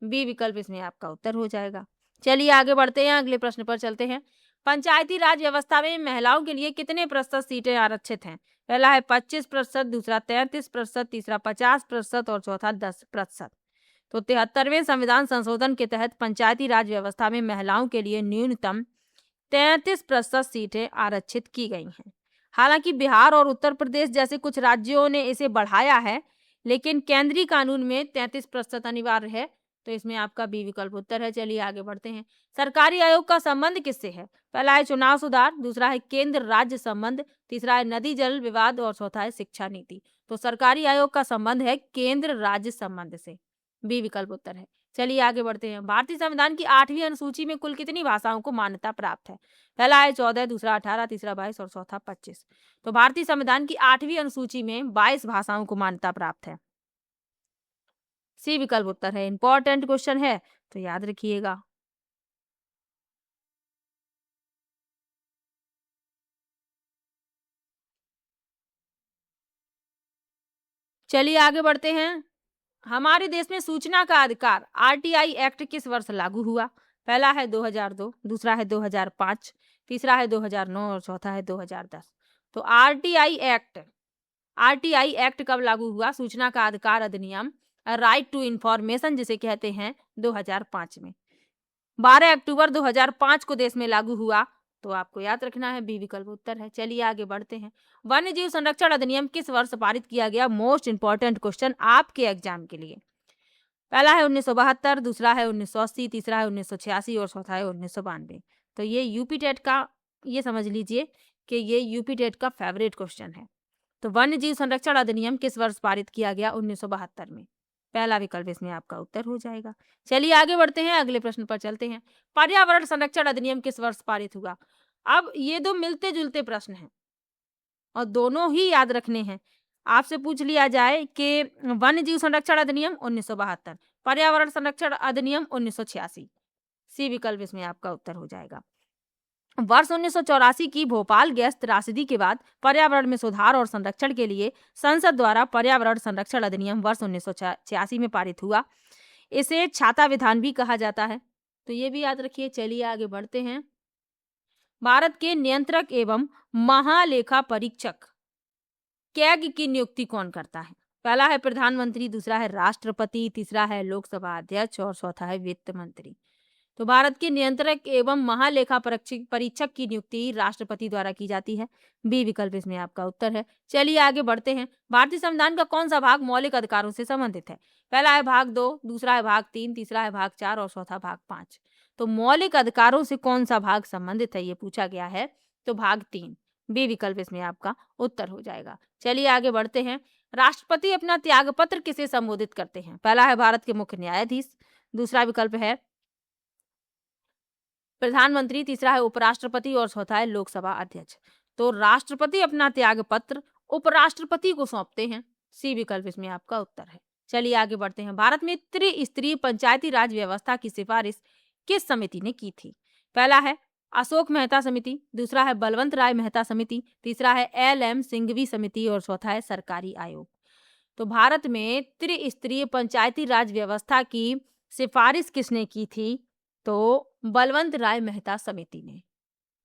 बी विकल्प इसमें आपका उत्तर हो जाएगा। चलिए आगे बढ़ते हैं, अगले प्रश्न पर चलते हैं। पंचायती राज व्यवस्था में महिलाओं के लिए कितने प्रतिशत सीटें आरक्षित हैं? पहला है 25%, दूसरा 33%, तीसरा 50% और चौथा 10%। तो 73वें संविधान संशोधन के तहत पंचायती राज व्यवस्था में महिलाओं के लिए न्यूनतम 33% सीटें आरक्षित की गई हैं। हालांकि बिहार और उत्तर प्रदेश जैसे कुछ राज्यों ने इसे बढ़ाया है, लेकिन केंद्रीय कानून में 33% अनिवार्य है। तो इसमें आपका बी विकल्प उत्तर है। चलिए आगे बढ़ते हैं। सरकारी आयोग का संबंध किससे है? पहला है चुनाव सुधार, दूसरा है केंद्र राज्य संबंध, तीसरा है नदी जल विवाद और चौथा है शिक्षा नीति। तो सरकारी आयोग का संबंध है केंद्र राज्य संबंध से। बी विकल्प उत्तर है। चलिए आगे बढ़ते हैं। भारतीय संविधान की 8वीं अनुसूची में कुल कितनी भाषाओं को मान्यता प्राप्त है? पहला है 14, दूसरा 18, तीसरा 22 और चौथा 25। तो भारतीय संविधान की 8वीं अनुसूची में 22 भाषाओं को मान्यता प्राप्त है। सी विकल्प उत्तर है। इंपॉर्टेंट क्वेश्चन है, तो याद रखिएगा। चलिए आगे बढ़ते हैं। हमारे देश में सूचना का अधिकार आरटीआई एक्ट किस वर्ष लागू हुआ? पहला है 2002, दूसरा है 2005, तीसरा है 2009 और चौथा है 2010। तो आरटीआई एक्ट कब लागू हुआ? सूचना का अधिकार अधिनियम, राइट टू इंफॉर्मेशन जिसे कहते हैं, 2005 में। 12 अक्टूबर 2005 को देश में लागू हुआ। तो आपको याद रखना है, बी विकल्प उत्तर है। चलिए आगे बढ़ते हैं। वन्य जीव संरक्षण अधिनियम किस वर्ष पारित किया गया? मोस्ट इंपॉर्टेंट क्वेश्चन आपके एग्जाम के लिए। पहला है 1972, दूसरा है 1980, तीसरा है 1986 और चौथा है 1992। तो ये यूपी टेट का, ये समझ लीजिए कि ये यूपी टेट का फेवरेट क्वेश्चन है। तो वन्य जीव संरक्षण अधिनियम किस वर्ष पारित किया गया? 1972 में। पहला विकल्प इसमें आपका उत्तर हो जाएगा। चलिए आगे बढ़ते हैं, अगले प्रश्न पर चलते हैं। पर्यावरण संरक्षण अधिनियम किस वर्ष पारित हुआ? अब ये दो मिलते जुलते प्रश्न हैं और दोनों ही याद रखने हैं। आपसे पूछ लिया जाए कि वन्य जीव संरक्षण अधिनियम 1972, पर्यावरण संरक्षण अधिनियम 1986। सी विकल्प इसमें आपका उत्तर हो जाएगा। वर्ष 1984 की भोपाल गैस त्रासदी के बाद पर्यावरण में सुधार और संरक्षण के लिए संसद द्वारा पर्यावरण संरक्षण अधिनियम वर्ष 1986 में पारित हुआ। इसे छाता विधान भी कहा जाता है, तो ये भी याद रखिए। चलिए आगे बढ़ते हैं। भारत के नियंत्रक एवं महालेखा परीक्षक कैग की नियुक्ति कौन करता है? पहला है प्रधानमंत्री, दूसरा है राष्ट्रपति, तीसरा है लोकसभा अध्यक्ष और चौथा है वित्त मंत्री। तो भारत के नियंत्रक एवं महालेखा परीक्षक की नियुक्ति राष्ट्रपति द्वारा की जाती है। बी विकल्प इसमें आपका उत्तर है। चलिए आगे बढ़ते हैं। भारतीय संविधान का कौन सा भाग मौलिक अधिकारों से संबंधित है? पहला है भाग 2, दूसरा है भाग 3, तीसरा है भाग 4 और चौथा भाग 5। तो मौलिक अधिकारों से कौन सा भाग संबंधित है, ये पूछा गया है। तो भाग 3, बी विकल्प इसमें आपका उत्तर हो जाएगा। चलिए आगे बढ़ते हैं। राष्ट्रपति अपना त्यागपत्र किसे संबोधित करते हैं? पहला है भारत के मुख्य न्यायाधीश, दूसरा विकल्प है प्रधानमंत्री, तीसरा है उपराष्ट्रपति और चौथा है लोकसभा अध्यक्ष। तो राष्ट्रपति अपना त्यागपत्र उपराष्ट्रपति को सौंपते हैं। सी विकल्प इसमें आपका उत्तर है। चलिए आगे बढ़ते हैं। भारत में त्रिस्तरीय पंचायती राज व्यवस्था की सिफारिश किस समिति ने की थी? पहला है अशोक मेहता समिति, दूसरा है बलवंत राय मेहता समिति, तीसरा है LM सिंघवी समिति और चौथा है सरकारी आयोग। तो भारत में त्रिस्तरीय पंचायती राज व्यवस्था की सिफारिश किसने की थी? तो बलवंत राय मेहता समिति ने।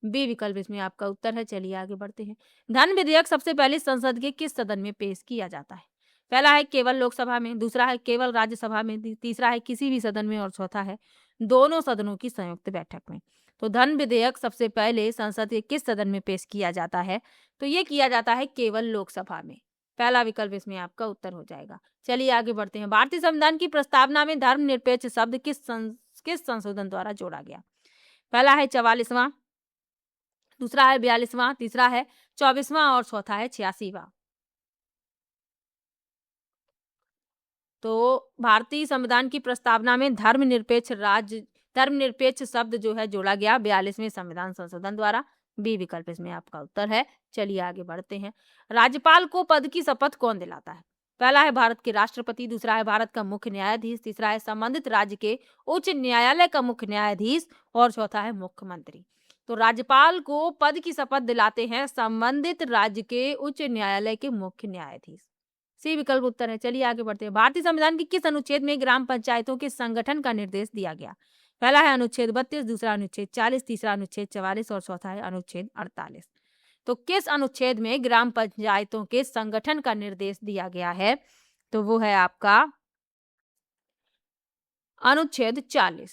बी विकल्प इसमें आपका उत्तर है। चलिए आगे बढ़ते हैं। धन विधेयक सबसे पहले संसद के किस सदन में पेश किया जाता है? पहला है केवल लोकसभा में, दूसरा है केवल राज्यसभा में, तीसरा है किसी भी सदन में और चौथा है दोनों सदनों की संयुक्त बैठक में। तो धन विधेयक सबसे पहले संसद के किस सदन में पेश किया जाता है? तो ये किया जाता है केवल लोकसभा में। पहला विकल्प इसमें आपका उत्तर हो जाएगा। चलिए आगे बढ़ते हैं। भारतीय संविधान की प्रस्तावना में धर्मनिरपेक्ष शब्द किस संशोधन द्वारा जोड़ा गया? पहला है 44वां, दूसरा है 42वां, तीसरा है 24वां और चौथा है 86वां। तो भारतीय संविधान की प्रस्तावना में धर्मनिरपेक्ष शब्द जो है जोड़ा गया 42वें संविधान संशोधन द्वारा। बी विकल्प इसमें आपका उत्तर है। चलिए आगे बढ़ते हैं। राज्यपाल को पद की शपथ कौन दिलाता है? पहला है भारत के राष्ट्रपति, दूसरा है भारत का मुख्य न्यायाधीश, तीसरा है संबंधित राज्य के उच्च न्यायालय का मुख्य न्यायाधीश और चौथा है मुख्यमंत्री। तो राज्यपाल को पद की शपथ दिलाते हैं संबंधित राज्य के उच्च न्यायालय के मुख्य न्यायाधीश। सी विकल्प उत्तर है। चलिए आगे बढ़ते हैं। भारतीय संविधान के किस अनुच्छेद में ग्राम पंचायतों के संगठन का निर्देश दिया गया? पहला है अनुच्छेद 32, दूसरा अनुच्छेद 40, तीसरा अनुच्छेद 44 और चौथा है अनुच्छेद 48। तो किस अनुच्छेद में ग्राम पंचायतों के संगठन का निर्देश दिया गया है? तो वो है आपका अनुच्छेद 40,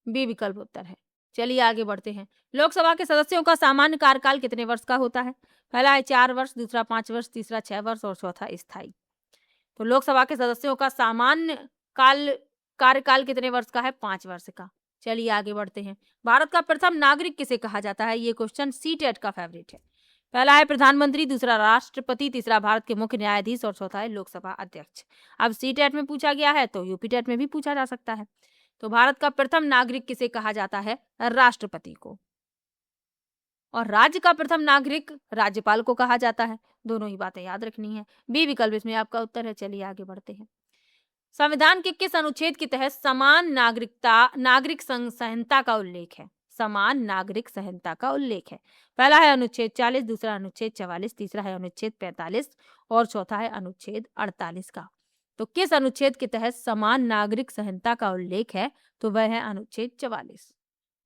बी विकल्प उत्तर है। चलिए आगे बढ़ते हैं। लोकसभा के सदस्यों का सामान्य कार्यकाल कितने वर्ष का होता है? पहला है 4 वर्ष, दूसरा 5 वर्ष, तीसरा 6 वर्ष और चौथा स्थायी। तो लोकसभा के सदस्यों का सामान्य कार्यकाल कितने वर्ष का है? 5 वर्ष का। चलिए आगे बढ़ते हैं। भारत का प्रथम नागरिक किसे कहा जाता है? ये क्वेश्चन सीटेट का फेवरेट है। पहला है प्रधानमंत्री, दूसरा राष्ट्रपति, तीसरा भारत के मुख्य न्यायाधीश और चौथा है लोकसभा अध्यक्ष। अब सीटेट में पूछा गया है तो यूपी टेट में भी पूछा जा सकता है। तो भारत का प्रथम नागरिक किसे कहा जाता है? राष्ट्रपति को। और राज्य का प्रथम नागरिक राज्यपाल को कहा जाता है। दोनों ही बातें याद रखनी है। बी विकल्प इसमें आपका उत्तर है। चलिए आगे बढ़ते हैं। संविधान के किस अनुच्छेद के तहत समान नागरिक संहिता का उल्लेख है? समान नागरिक संहिता का उल्लेख है। पहला है अनुच्छेद 40, दूसरा अनुच्छेद 44, तीसरा है अनुच्छेद 45 और चौथा है अनुच्छेद 48 का। तो किस अनुच्छेद के तहत समान नागरिक संहिता का उल्लेख है? तो वह है अनुच्छेद 44,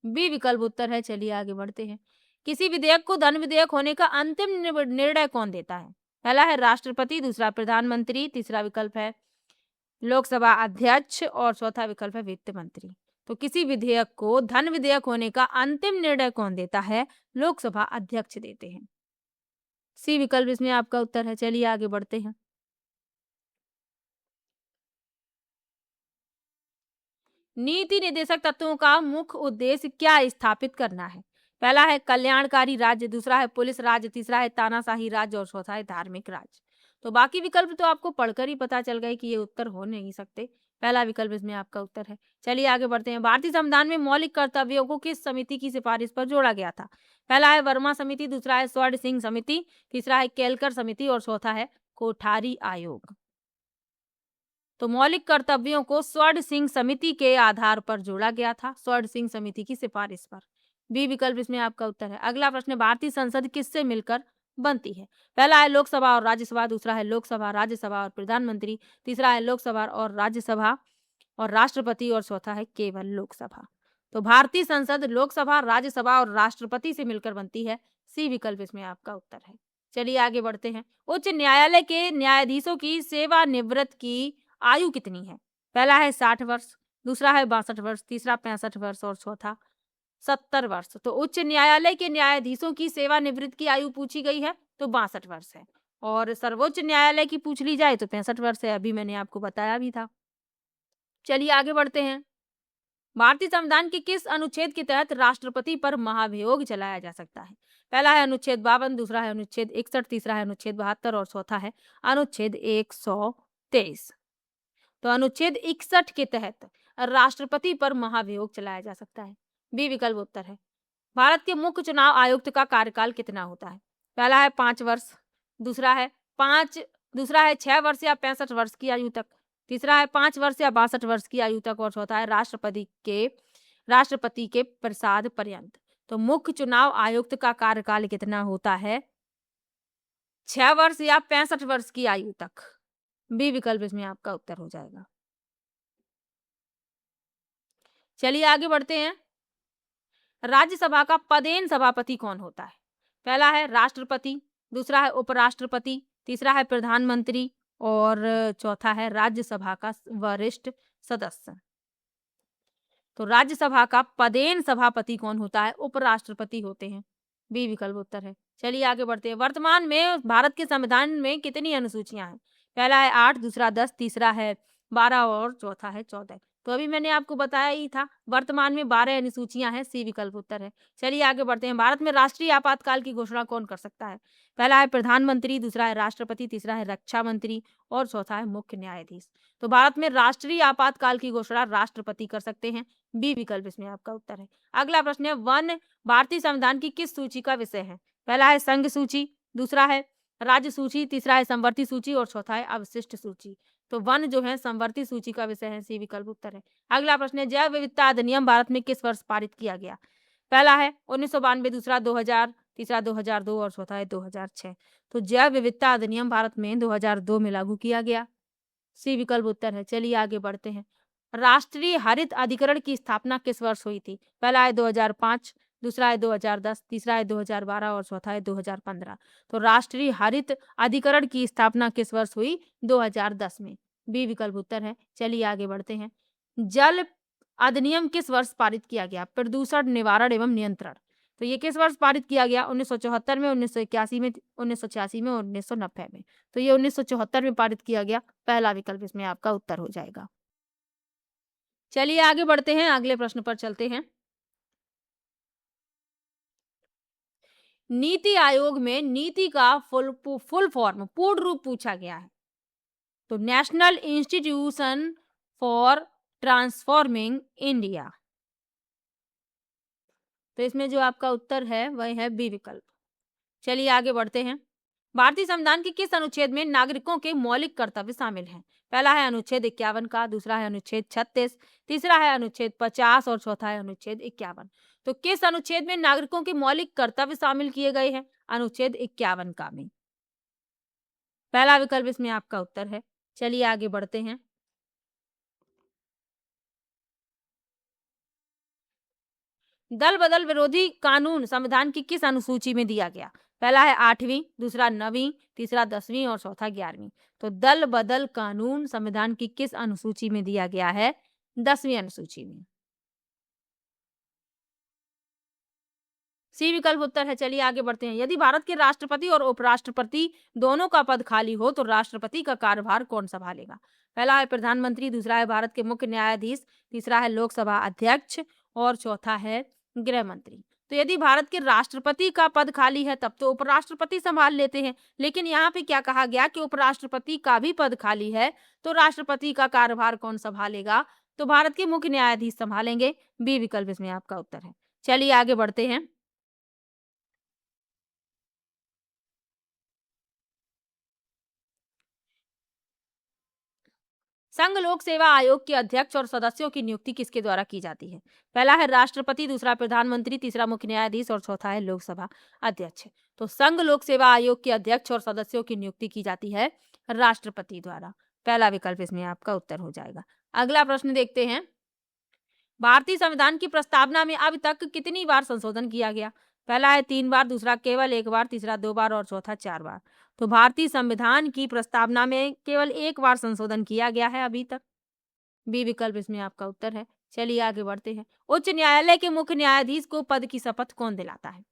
बी विकल्प उत्तर है। चलिए आगे बढ़ते हैं। किसी विधेयक को धन विधेयक होने का अंतिम निर्णय कौन देता है? पहला है राष्ट्रपति, दूसरा प्रधानमंत्री, तीसरा विकल्प है लोकसभा अध्यक्ष और चौथा विकल्प है वित्त मंत्री। तो किसी विधेयक को धन विधेयक होने का अंतिम निर्णय कौन देता है? लोकसभा अध्यक्ष देते हैं। सी विकल्प इसमें आपका उत्तर है। चलिए आगे बढ़ते हैं। नीति निर्देशक तत्वों का मुख्य उद्देश्य क्या स्थापित करना है? पहला है कल्याणकारी राज्य, दूसरा है पुलिस राज्य, तीसरा है तानाशाही राज्य और चौथा है धार्मिक राज्य। तो बाकी विकल्प तो आपको पढ़कर ही पता चल गए कि ये उत्तर हो नहीं सकते। पहला विकल्प इसमें आपका उत्तर है। चलिए आगे बढ़ते हैं। भारतीय संविधान में मौलिक कर्तव्यों को किस समिति की सिफारिश पर जोड़ा गया था? पहला है वर्मा समिति, दूसरा है स्वर्ण सिंह समिति, तीसरा है केलकर समिति और चौथा है कोठारी आयोग। तो मौलिक कर्तव्यों को स्वर्ण सिंह समिति के आधार पर जोड़ा गया था, स्वर्ण सिंह समिति की सिफारिश पर। बी विकल्प इसमें आपका उत्तर है। अगला प्रश्न, भारतीय संसद किससे मिलकर बनती है? पहला है लोकसभा और राज्यसभा, दूसरा है लोकसभा, राज्यसभा और प्रधानमंत्री, तीसरा है लोकसभा और राज्यसभा और राष्ट्रपति और चौथा है केवल लोकसभा। तो भारतीय संसद लोकसभा, राज्यसभा और राष्ट्रपति से मिलकर बनती है। सी विकल्प इसमें आपका उत्तर है। चलिए आगे बढ़ते हैं। उच्च न्यायालय के न्यायाधीशों की सेवानिवृत्त की आयु कितनी है? पहला है 60 वर्ष, दूसरा है 62 वर्ष, तीसरा 65 वर्ष और चौथा 70 वर्ष। तो उच्च न्यायालय के न्यायाधीशों की सेवानिवृत्त की आयु पूछी गई है तो 62 वर्ष है। और सर्वोच्च न्यायालय की पूछ ली जाए तो 65 वर्ष है। अभी मैंने आपको बताया भी था। चलिए आगे बढ़ते हैं। भारतीय संविधान के किस अनुच्छेद के तहत राष्ट्रपति पर महाभियोग चलाया जा सकता है? पहला है अनुच्छेद 52, दूसरा है अनुच्छेद 61, तीसरा है अनुच्छेद 72 और चौथा है अनुच्छेद 123। तो अनुच्छेद 61 के तहत राष्ट्रपति पर महाभियोग चलाया जा सकता है। बी विकल्प उत्तर है। भारत के मुख्य चुनाव आयुक्त का कार्यकाल कितना होता है? पहला है 5 वर्ष, दूसरा है 6 वर्ष या 65 वर्ष की आयु तक, तीसरा है 5 वर्ष या 62 वर्ष की आयु तक और चौथा है राष्ट्रपति के प्रसाद पर्यंत। तो मुख्य चुनाव आयुक्त का कार्यकाल कितना होता है? 6 वर्ष या 65 वर्ष की आयु तक। बी विकल्प इसमें आपका उत्तर हो जाएगा। चलिए आगे बढ़ते हैं। राज्यसभा का पदेन सभापति कौन होता है? पहला है राष्ट्रपति, दूसरा है उपराष्ट्रपति, तीसरा है प्रधानमंत्री और चौथा है राज्यसभा का वरिष्ठ सदस्य। तो राज्यसभा का पदेन सभापति कौन होता है? उपराष्ट्रपति होते हैं। बी विकल्प उत्तर है। चलिए आगे बढ़ते हैं। वर्तमान में भारत के संविधान में कितनी अनुसूचियां हैं? पहला है 8, दूसरा 10, तीसरा है 12 और चौथा है 14। तो अभी मैंने आपको बताया ही था, वर्तमान में 12 अनुसूचियां हैं। सी विकल्प उत्तर है। चलिए आगे बढ़ते हैं। भारत में राष्ट्रीय आपातकाल की घोषणा कौन कर सकता है? पहला है प्रधानमंत्री, दूसरा है राष्ट्रपति, तीसरा है रक्षा मंत्री और चौथा है मुख्य न्यायाधीश। तो भारत में राष्ट्रीय आपातकाल की घोषणा राष्ट्रपति कर सकते हैं। बी विकल्प इसमें आपका उत्तर है। अगला प्रश्न है, वन भारतीय संविधान की किस सूची का विषय है? पहला है संघ सूची, दूसरा है राज्य सूची, तीसरा है संवर्ती सूची और चौथा है अवशिष्ट सूची। तो वन जो है संवर्ती सूची का विषय है। सी विकल्प उत्तर है। अगला प्रश्न है, जैव विविधता अधिनियम भारत में किस वर्ष पारित किया गया? पहला है 1992, दूसरा 2000, तीसरा 2002 और चौथा है 2006। तो जैव विविधता अधिनियम भारत में 2002 में लागू किया गया। सी विकल्प उत्तर है। चलिए आगे बढ़ते हैं। राष्ट्रीय हरित अधिकरण की स्थापना किस वर्ष हुई थी? पहला है 2005, दूसरा है 2010, तीसरा है 2012 और चौथा है 2015। तो राष्ट्रीय हरित अधिकरण की स्थापना किस वर्ष हुई? 2010 में। बी विकल्प उत्तर है। चलिए आगे बढ़ते हैं। जल अधिनियम किस वर्ष पारित किया गया? प्रदूषण निवारण एवं नियंत्रण। तो ये किस वर्ष पारित किया गया? 1974 में, 1981 में, 1986 में और 1990 में। तो ये 1974 में पारित किया गया। पहला विकल्प इसमें आपका उत्तर हो जाएगा। चलिए आगे बढ़ते हैं, अगले प्रश्न पर चलते हैं। नीति आयोग में नीति का फुल फॉर्म, पूर्ण रूप पूछा गया है। तो national institution for transforming India. तो इसमें जो आपका उत्तर है वह है बी विकल्प। चलिए आगे बढ़ते हैं। भारतीय संविधान के किस अनुच्छेद में नागरिकों के मौलिक कर्तव्य शामिल हैं? पहला है अनुच्छेद 51 का, दूसरा है अनुच्छेद 36, तीसरा है अनुच्छेद 50 और चौथा है अनुच्छेद 51। तो किस अनुच्छेद में नागरिकों के मौलिक कर्तव्य शामिल किए गए हैं? अनुच्छेद 51 का में। पहला विकल्प इसमें आपका उत्तर है। चलिए आगे बढ़ते हैं। दल बदल विरोधी कानून संविधान की किस अनुसूची में दिया गया? पहला है 8वीं, दूसरा 9वीं, तीसरा 10वीं और चौथा 11वीं। तो दल बदल कानून संविधान की किस अनुसूची में दिया गया है? 10वीं अनुसूची में। सी विकल्प उत्तर है। चलिए आगे बढ़ते हैं। यदि भारत के राष्ट्रपति और उपराष्ट्रपति दोनों का पद खाली हो तो राष्ट्रपति का कार्यभार कौन संभालेगा? पहला है प्रधानमंत्री, दूसरा है भारत के मुख्य न्यायाधीश, तीसरा है लोकसभा अध्यक्ष और चौथा है गृह मंत्री। तो यदि भारत के राष्ट्रपति का पद खाली है तब तो उपराष्ट्रपति संभाल लेते हैं, लेकिन यहाँ पे क्या कहा गया कि उपराष्ट्रपति का भी पद खाली है, तो राष्ट्रपति का कार्यभार कौन संभालेगा? तो भारत के मुख्य न्यायाधीश संभालेंगे। बी विकल्प इसमें आपका उत्तर है। चलिए आगे बढ़ते हैं। संघ लोक सेवा आयोग के अध्यक्ष और सदस्यों की नियुक्ति किसके द्वारा की जाती है? पहला है राष्ट्रपति, दूसरा प्रधानमंत्री, तीसरा मुख्य न्यायाधीश और चौथा है लोकसभा अध्यक्ष। तो संघ लोक सेवा आयोग के अध्यक्ष और सदस्यों की नियुक्ति की जाती है राष्ट्रपति द्वारा। पहला विकल्प इसमें आपका उत्तर हो जाएगा। अगला प्रश्न देखते हैं। भारतीय संविधान की प्रस्तावना में अब तक कितनी बार संशोधन किया गया? पहला है 3 बार, दूसरा केवल 1 बार, तीसरा 2 बार और चौथा 4 बार। तो भारतीय संविधान की प्रस्तावना में केवल 1 बार संशोधन किया गया है अभी तक। बी विकल्प इसमें आपका उत्तर है। चलिए आगे बढ़ते हैं। उच्च न्यायालय के मुख्य न्यायाधीश को पद की शपथ कौन दिलाता है?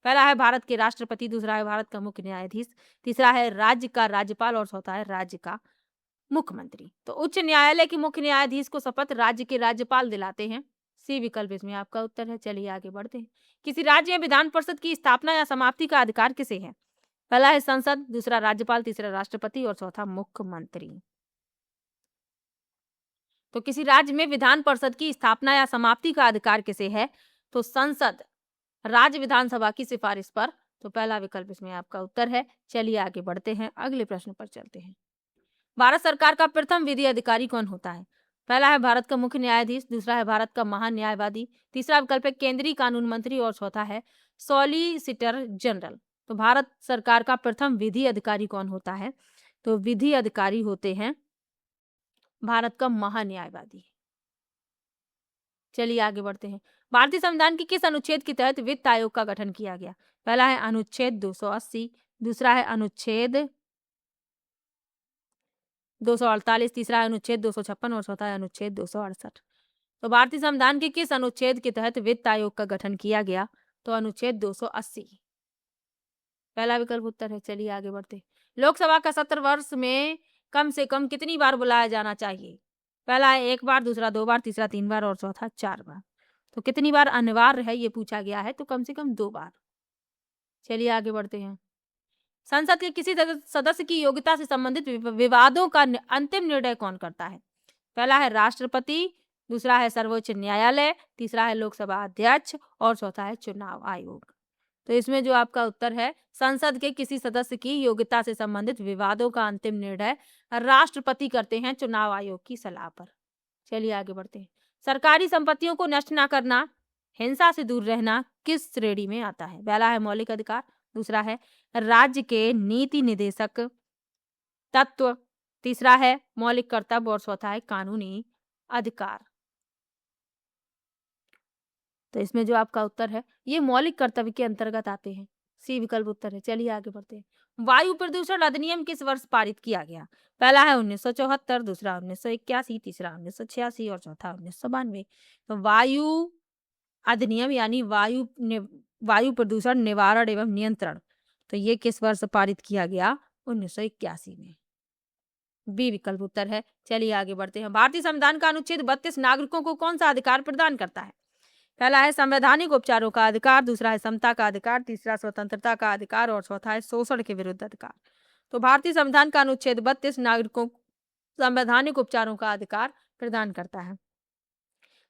पहला है भारत के राष्ट्रपति, दूसरा है भारत का मुख्य न्यायाधीश, तीसरा है राज्य का राज्यपाल और चौथा है राज्य का मुख्यमंत्री। तो उच्च न्यायालय के मुख्य न्यायाधीश को शपथ राज्य के राज्यपाल दिलाते हैं। सी विकल्प इसमें आपका उत्तर है। चलिए आगे बढ़ते हैं। किसी राज्य में विधान परिषद की स्थापना या समाप्ति का अधिकार किसे है? पहला है संसद, दूसरा राज्यपाल, तीसरा राष्ट्रपति और चौथा मुख्यमंत्री। तो किसी राज्य में विधान परिषद की स्थापना या समाप्ति का अधिकार किसे है? तो संसद, राज्य विधानसभा की सिफारिश पर। तो पहला विकल्प इसमें आपका उत्तर है। चलिए आगे बढ़ते हैं, अगले प्रश्न पर चलते हैं। भारत सरकार का प्रथम विधि अधिकारी कौन होता है? पहला है भारत का मुख्य न्यायाधीश, दूसरा है भारत का महान्यायवादी, तीसरा विकल्प है केंद्रीय कानून मंत्री और चौथा है सॉलिसिटर जनरल। तो भारत सरकार का प्रथम विधि अधिकारी कौन होता है? तो विधि अधिकारी होते हैं भारत का महान्यायवादी। चलिए आगे बढ़ते हैं। भारतीय संविधान के किस अनुच्छेद के तहत वित्त आयोग का गठन किया गया? पहला है अनुच्छेद 280, दूसरा है अनुच्छेद 248, तीसरा है अनुच्छेद 256 और चौथा है अनुच्छेद 268। तो भारतीय संविधान के किस अनुच्छेद के तहत वित्त आयोग का गठन किया गया? तो अनुच्छेद 280। पहला विकल्प उत्तर है। चलिए आगे बढ़ते हैं। लोकसभा का सत्र वर्ष में कम से कम कितनी बार बुलाया जाना चाहिए? पहला है 1 बार, दूसरा 2 बार, तीसरा 3 बार और चौथा 4 बार। तो कितनी बार अनिवार्य है ये पूछा गया है, तो कम से कम 2 बार। चलिए आगे बढ़ते हैं। संसद के किसी सदस्य की योग्यता से संबंधित विवादों का अंतिम निर्णय कौन करता है? पहला है राष्ट्रपति, दूसरा है सर्वोच्च न्यायालय, तीसरा है लोकसभा अध्यक्ष और चौथा है चुनाव आयोग। तो इसमें जो आपका उत्तर है, संसद के किसी सदस्य की योग्यता से संबंधित विवादों का अंतिम निर्णय राष्ट्रपति करते हैं चुनाव आयोग की सलाह पर। चलिए आगे बढ़ते हैं। सरकारी संपत्तियों को नष्ट न करना, हिंसा से दूर रहना किस श्रेणी में आता है? पहला है मौलिक अधिकार, दूसरा है राज्य के नीति निदेशक तत्व, तीसरा है मौलिक कर्तव्य और चौथा है कानूनी अधिकार। तो इसमें जो आपका उत्तर है ये मौलिक कर्तव्य के अंतर्गत आते हैं। सी विकल्प उत्तर है। चलिए आगे बढ़ते हैं। वायु प्रदूषण अधिनियम किस वर्ष पारित किया गया? पहला है 1974, दूसरा 1981, तीसरा 1986 और चौथा 1992। तो वायु अधिनियम यानी वायु प्रदूषण निवारण एवं नियंत्रण, तो ये किस वर्ष पारित किया गया? 1981 में। बी विकल्प उत्तर है। चलिए आगे बढ़ते हैं। भारतीय संविधान का अनुच्छेद 32 नागरिकों को कौन सा अधिकार प्रदान करता है? पहला है संवैधानिक उपचारों का अधिकार, दूसरा है समता का अधिकार, तीसरा स्वतंत्रता का अधिकार और चौथा है शोषण के विरुद्ध अधिकार। तो भारतीय संविधान का अनुच्छेद 32 नागरिकों को संवैधानिक उपचारों का अधिकार प्रदान करता है।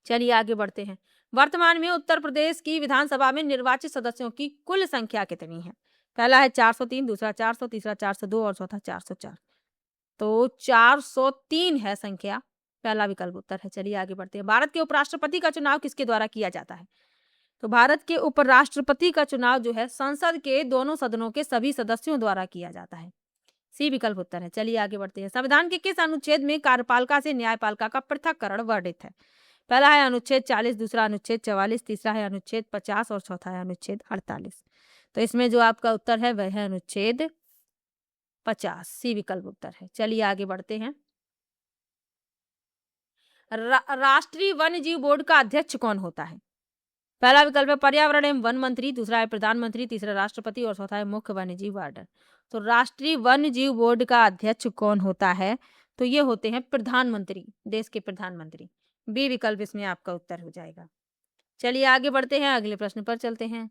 चलिए आगे बढ़ते हैं। वर्तमान में उत्तर प्रदेश की विधानसभा में निर्वाचित सदस्यों की कुल संख्या कितनी है? पहला है 403, दूसरा 400, तीसरा 402 और चौथा 404। तो 403 है संख्या, पहला विकल्प उत्तर है। चलिए आगे बढ़ते हैं। भारत के उपराष्ट्रपति का चुनाव किसके द्वारा किया जाता है? तो भारत के उपराष्ट्रपति का चुनाव जो है संसद के दोनों सदनों के सभी सदस्यों द्वारा किया जाता है। सी विकल्प उत्तर है। चलिए आगे बढ़ते हैं। संविधान के किस अनुच्छेद में कार्यपालिका से न्यायपालिका का पृथक्करण वर्णित है? पहला है अनुच्छेद 40, दूसरा अनुच्छेद 44, तीसरा है अनुच्छेद 50 और चौथा है अनुच्छेद 48। तो इसमें जो आपका उत्तर है वह है अनुच्छेद 50। सी विकल्प उत्तर है। चलिए आगे बढ़ते हैं। राष्ट्रीय वन्य जीव बोर्ड का अध्यक्ष कौन होता है? पहला विकल्प है पर्यावरण एवं वन मंत्री, दूसरा है प्रधानमंत्री, तीसरा राष्ट्रपति और चौथा है मुख्य वन्य जीव वार्डन। तो राष्ट्रीय वन्य जीव बोर्ड का अध्यक्ष कौन होता है? तो ये होते हैं प्रधानमंत्री, देश के प्रधानमंत्री। बी विकल्प इसमें आपका उत्तर हो जाएगा। चलिए आगे बढ़ते हैं, अगले प्रश्न पर चलते हैं।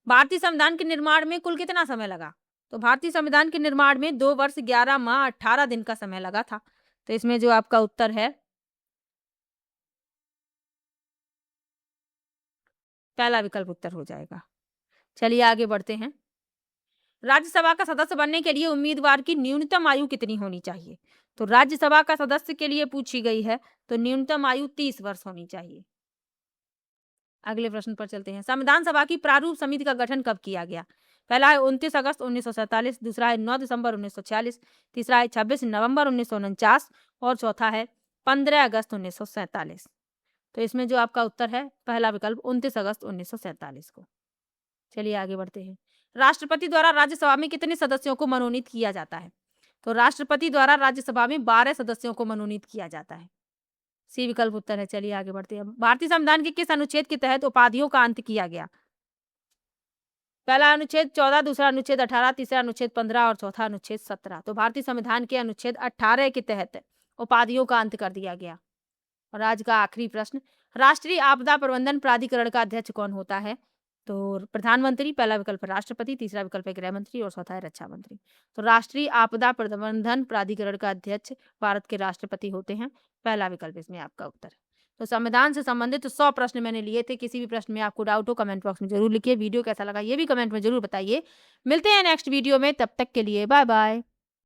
भारतीय संविधान के निर्माण में कुल कितना समय लगा? तो भारतीय संविधान के निर्माण में 2 वर्ष 11 माह 18 दिन का समय लगा था। तो इसमें जो आपका उत्तर है पहला विकल्प उत्तर हो जाएगा। चलिए आगे बढ़ते हैं। राज्यसभा का सदस्य बनने के लिए उम्मीदवार की न्यूनतम आयु कितनी होनी चाहिए? तो राज्यसभा का सदस्य के लिए पूछी गई है, तो न्यूनतम आयु 30 वर्ष होनी चाहिए। अगले प्रश्न पर चलते हैं। संविधान सभा की प्रारूप समिति का गठन कब किया गया? पहला है 29 अगस्त 1947, दूसरा है 9 दिसंबर 1946, तीसरा है 26 नवंबर 1949 और चौथा है 15 अगस्त 1947। तो इसमें जो आपका उत्तर है पहला विकल्प 29 अगस्त 1947 को। चलिए आगे बढ़ते हैं। राष्ट्रपति द्वारा राज्यसभा में कितने सदस्यों को मनोनीत किया जाता है? तो राष्ट्रपति द्वारा राज्यसभा में 12 सदस्यों को मनोनीत किया जाता है। सी विकल्प उत्तर है। चलिए आगे बढ़ते हैं। भारतीय संविधान के किस अनुच्छेद के तहत उपाधियों का अंत किया गया? पहला अनुच्छेद 14, दूसरा अनुच्छेद 18, तीसरा अनुच्छेद 15 और चौथा अनुच्छेद 17। तो भारतीय संविधान के अनुच्छेद 18 के तहत उपाधियों का अंत कर दिया गया। और आज का आखिरी प्रश्न, राष्ट्रीय आपदा प्रबंधन प्राधिकरण का अध्यक्ष कौन होता है? तो प्रधानमंत्री, पहला विकल्प राष्ट्रपति, तीसरा विकल्प है गृह मंत्री और चौथा है रक्षा मंत्री। तो राष्ट्रीय आपदा प्रबंधन प्राधिकरण का अध्यक्ष भारत के राष्ट्रपति होते हैं, पहला विकल्प इसमें आपका उत्तर है। तो संविधान से संबंधित 100 प्रश्न मैंने लिए थे। किसी भी प्रश्न में आपको डाउट हो कमेंट बॉक्स में जरूर लिखिए। वीडियो कैसा लगा ये भी कमेंट में जरूर बताइए। मिलते हैं नेक्स्ट वीडियो में, तब तक के लिए बाय बाय।